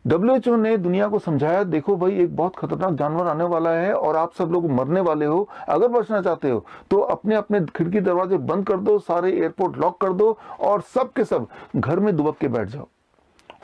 WHO ने दुनिया को समझाया, देखो भाई एक बहुत खतरनाक जानवर आने वाला है और आप सब लोग मरने वाले हो, अगर बचना चाहते हो तो अपने अपने खिड़की दरवाजे बंद कर दो, सारे एयरपोर्ट लॉक कर दो और सब के सब घर में दुबक के बैठ जाओ।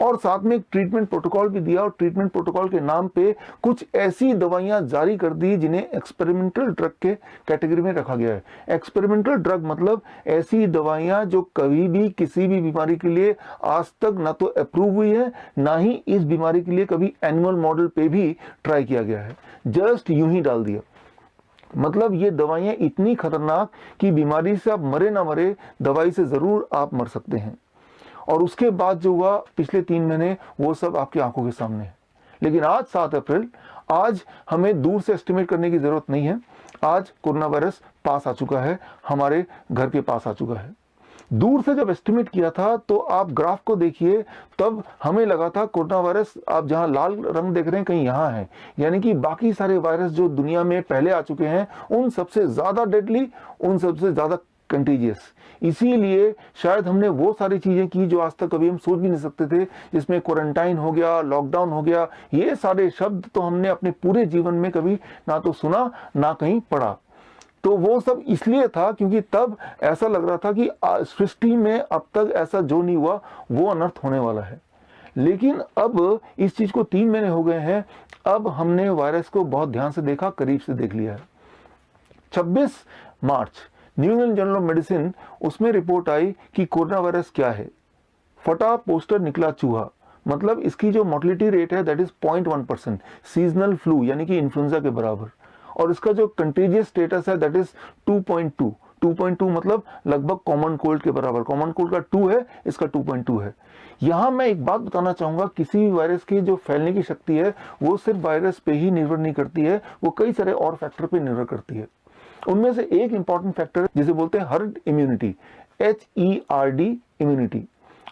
और साथ में एक ट्रीटमेंट प्रोटोकॉल भी दिया और ट्रीटमेंट प्रोटोकॉल के नाम पे कुछ ऐसी दवाइयां जारी कर दी जिन्हें एक्सपेरिमेंटल ड्रग के कैटेगरी में रखा गया है। एक्सपेरिमेंटल ड्रग मतलब ऐसी दवाइयां जो कभी भी किसी भी बीमारी के लिए आज तक ना तो अप्रूव हुई है, ना ही इस बीमारी के लिए कभी एनिमल मॉडल पे भी ट्राई किया गया है, जस्ट यूं ही डाल दिया। मतलब ये दवाइयां इतनी खतरनाक कि बीमारी से आप मरे ना मरे, दवाई से जरूर आप मर सकते हैं। और उसके बाद जो हुआ पिछले 3 महीने, वो सब आपकी आंखों के सामने है। लेकिन आज 7 अप्रैल, आज हमें दूर से एस्टिमेट करने की जरूरत नहीं है। आज कोरोना वायरस पास आ चुका है, हमारे घर के पास आ चुका है। दूर से जब एस्टिमेट किया था तो आप ग्राफ को देखिए, तब हमें लगा था कोरोना वायरस, आप जहां लाल रंग देख रहे हैं कहीं यहां है, यानी कि बाकी सारे वायरस जो दुनिया में पहले आ चुके हैं उन सबसे ज्यादा डेडली, उन सबसे ज्यादा कंटीजियस। इसीलिए शायद हमने वो सारी चीजें की जो आज तक कभी हम सोच भी नहीं सकते थे, जिसमें क्वारंटाइन हो गया, लॉकडाउन हो गया। ये सारे शब्द तो हमने अपने पूरे जीवन में कभी ना तो सुना ना कहीं पढ़ा। तो वो सब इसलिए था क्योंकि तब ऐसा लग रहा था कि सृष्टि में अब तक ऐसा जो नहीं हुआ वो अनर्थ होने वाला है। लेकिन अब इस चीज को 3 महीने हो गए हैं, अब हमने वायरस को बहुत ध्यान से देखा, करीब से देख लिया है। 26 March New England Journal of Medicine, उसमें रिपोर्ट आई कि कोरोना वायरस क्या है। फटा पोस्टर निकला चूहा, मतलब इसकी जो मोर्टेलिटी रेट है दैट इज 0.1%, सीजनल फ्लू यानी कि इन्फ्लुएंजा के बराबर। और इसका जो कंटेजियस स्टेटस है दैट इज 2.2, 2.2 मतलब लगभग कॉमन कोल्ड के बराबर। कॉमन कोल्ड का 2 है, इसका 2.2 है। यहां मैं एक बात बताना चाहूंगा, किसी भी वायरस की जो फैलने की शक्ति है वो सिर्फ वायरस पे ही निर्भर नहीं करती है, वो कई सारे और फैक्टर पे निर्भर करती है। उनमें से एक इंपॉर्टेंट फैक्टर जिसे बोलते हैं हर्ड इम्यूनिटी, HERD इम्यूनिटी।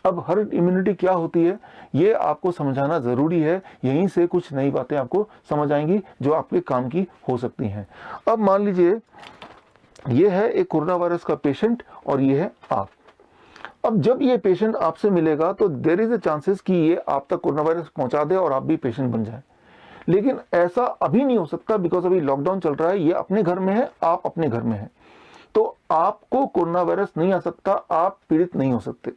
अब हर्ड इम्यूनिटी क्या होती है ये आपको समझाना जरूरी है, यहीं से कुछ नई बातें आपको समझ आएंगी जो आपके काम की हो सकती हैं। अब मान लीजिए ये है एक कोरोना वायरस का पेशेंट और ये है आप। अब जब ये पेशेंट आपसे मिलेगा तो देयर इज अ चांसेस कि ये आप तक कोरोना वायरस पहुंचा दे और आप भी पेशेंट बन जाए। लेकिन ऐसा अभी नहीं हो सकता बिकॉज अभी लॉकडाउन चल रहा है, ये अपने घर में है, आप अपने घर में हैं, तो आपको कोरोना वायरस नहीं आ सकता, आप पीड़ित नहीं हो सकते।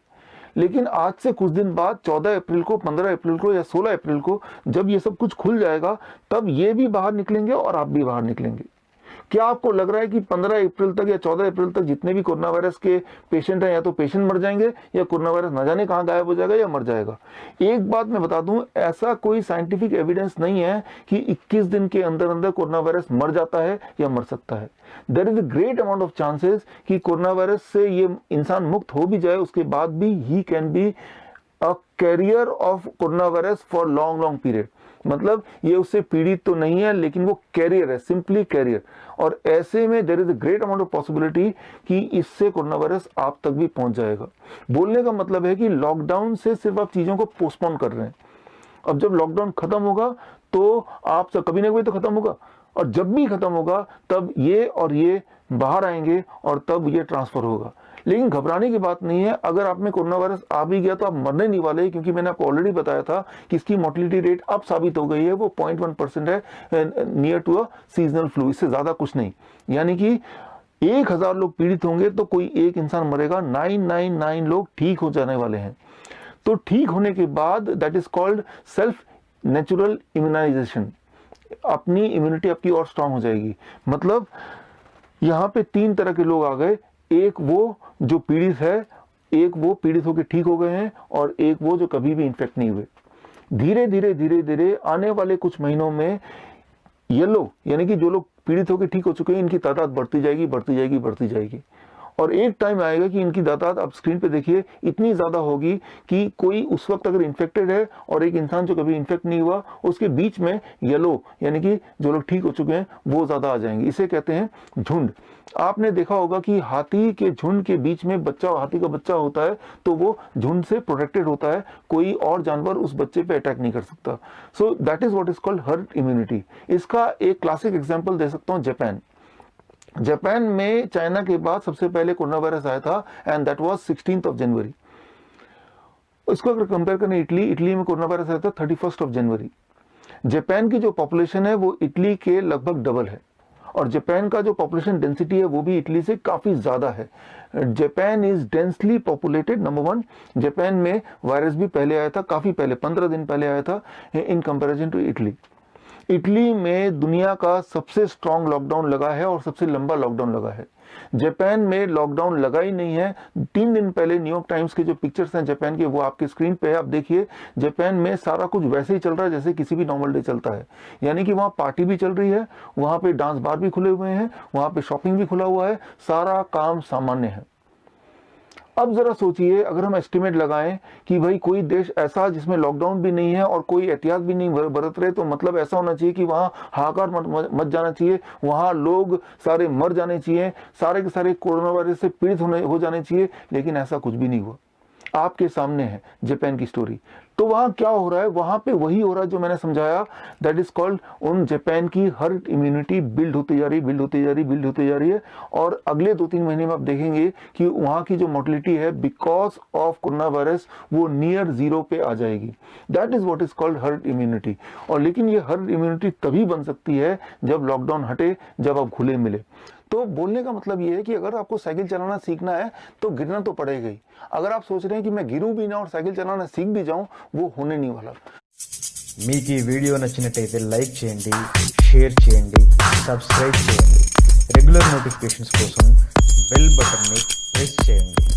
लेकिन आज से कुछ दिन बाद 14 अप्रैल को, 15 अप्रैल को या 16 अप्रैल को जब ये सब कुछ खुल जाएगा तब ये भी बाहर निकलेंगे और आप भी बाहर निकलेंगे। क्या आपको लग रहा है कि 15 अप्रैल तक या 14 अप्रैल तक जितने भी कोरोना वायरस के पेशेंट हैं या तो पेशेंट मर जाएंगे या कोरोना वायरस न जाने कहां गायब हो जाएगा या मर जाएगा? एक बात मैं बता दूं, ऐसा कोई साइंटिफिक एविडेंस नहीं है कि 21 दिन के अंदर अंदर कोरोना वायरस मर जाता है या मर सकता है। There is a great amount of chances कि कोरोना वायरस से ये इंसान मुक्त हो भी जाए, उसके बाद भी he can be a carrier of corona virus for long long period. मतलब ये उससे पीड़ित तो नहीं है लेकिन वो कैरियर है, सिंपली कैरियर। और ऐसे में there is a great amount of possibility कि इससे कोरोना वायरस आप तक भी पहुंच जाएगा। बोलने का मतलब है कि लॉकडाउन से सिर्फ आप चीजों को पोस्टपोन कर रहे हैं। अब जब लॉकडाउन खत्म होगा तो आप सब कभी ना कभी तो खत्म होगा, और जब भी खत्म होगा तब ये और ये बाहर आएंगे और तब ये ट्रांसफर होगा। लेकिन घबराने की बात नहीं है, अगर आप में कोरोना वायरस आ भी गया तो आप मरने नहीं वाले, क्योंकि मैंने आपको ऑलरेडी बताया था कि इसकी मोर्टेलिटी रेट अब साबित हो गई है, वो 0.1% है, near to a seasonal flu, इससे ज्यादा कुछ नहीं। यानी कि 1000 लोग पीड़ित होंगे तो कोई एक इंसान मरेगा, 999 लोग ठीक हो जाने वाले हैं। तो ठीक होने के बाद that is called self natural immunization, अपनी इम्यूनिटी आपकी और स्ट्रांग हो जाएगी। मतलब यहां पे 3 तरह के लोग आ गए, एक वो जो पीड़ित है, एक वो पीड़ित होकर ठीक हो गए हैं, और एक वो जो कभी भी इन्फेक्ट नहीं हुए। धीरे धीरे धीरे धीरे आने वाले कुछ महीनों में ये लोग, यानी कि जो लोग पीड़ित होकर ठीक हो चुके हैं, इनकी तादाद बढ़ती जाएगी बढ़ती जाएगी बढ़ती जाएगी। और एक टाइम आएगा कि इनकी तादाद, आप स्क्रीन पे देखिए, इतनी ज्यादा होगी कि कोई उस वक्त अगर इन्फेक्टेड है और एक इंसान जो कभी इन्फेक्ट नहीं हुआ, उसके बीच में येलो यानी कि जो लोग ठीक हो चुके हैं वो ज्यादा आ जाएंगे। इसे कहते हैं झुंड। आपने देखा होगा कि हाथी के झुंड के बीच में बच्चा, हाथी का बच्चा होता है तो वो झुंड से प्रोटेक्टेड होता है, कोई और जानवर उस बच्चे पे अटैक नहीं कर सकता। So that is what is called herd immunity. इसका एक क्लासिक एग्जांपल दे सकता हूं, जापान। जापान में चाइना के बाद सबसे पहले कोरोना वायरस आया था, and that was 16th of January। इसको अगर कंपेयर करें इटली में कोरोना वायरस आया था 31 जनवरी। जापान की जो पॉपुलेशन है वो इटली के लगभग डबल है, और जापान का जो पॉपुलेशन डेंसिटी है वो भी इटली से काफी ज्यादा है। Japan is densely populated, number 1। Japan में वायरस भी पहले आया था, काफी पहले, 15 दिन पहले आया था in comparison to Italy. Italy में दुनिया का सबसे स्ट्रॉन्ग लॉकडाउन लगा है और सबसे लंबा लॉकडाउन लगा है। जापान में लॉकडाउन लगा ही नहीं है। 3 दिन पहले न्यूयॉर्क टाइम्स के जो पिक्चर्स हैं जापान के, वो आपके स्क्रीन पे है, आप देखिए। जापान में सारा कुछ वैसे ही चल रहा है जैसे किसी भी नॉर्मल डे चलता है, यानी कि वहाँ पार्टी भी चल रही है, वहाँ पे डांस बार भी खुले हुए हैं, वहाँ पे शॉपिंग भी खुला हुआ है, सारा काम सामान्य है। अब जरा सोचिए, अगर हम एस्टिमेट लगाएं कि भाई कोई देश ऐसा जिसमें लॉकडाउन भी नहीं है और कोई एहतियात भी नहीं बरत रहे, तो मतलब ऐसा होना चाहिए कि वहां हाहाकार मच जाना चाहिए, वहां लोग सारे मर जाने चाहिए, सारे के सारे कोरोना वायरस से पीड़ित हो जाने चाहिए, लेकिन ऐसा कुछ भी नहीं हुआ। आपके सामने है जापान की स्टोरी। तो वहां क्या हो रहा है? वहां पे वही हो रहा है जो मैंने समझाया, दैट इज कॉल्ड, उन जापान की हर्ड इम्यूनिटी बिल्ड होती जा रही है, और अगले 2-3 महीने में आप देखेंगे कि वहां की जो मोर्टेलिटी है बिकॉज ऑफ कोरोना वायरस वो नियर 0 पे आ जाएगी। That is what is called herd immunity. और लेकिन ये हर्ड इम्यूनिटी तभी बन सकती है जब लॉकडाउन हटे, जब आप घुले मिले। तो बोलने का मतलब ये है कि अगर आपको साइकिल चलाना सीखना है तो गिरना तो पड़ेगा ही। अगर आप सोच रहे हैं कि मैं गिरूं भी ना और साइकिल चलाना सीख भी जाऊं, वो होने नहीं वाला। మీకు ఈ వీడియో నచ్చినట్టయితే లైక్ చేయండి, షేర్ చేయండి, సబ్స్క్రైబ్ చేయండి. రెగ్యులర్ నోటిఫికేషన్స్ కోసం బెల్ బటన్ని ప్రెస్ చేయండి.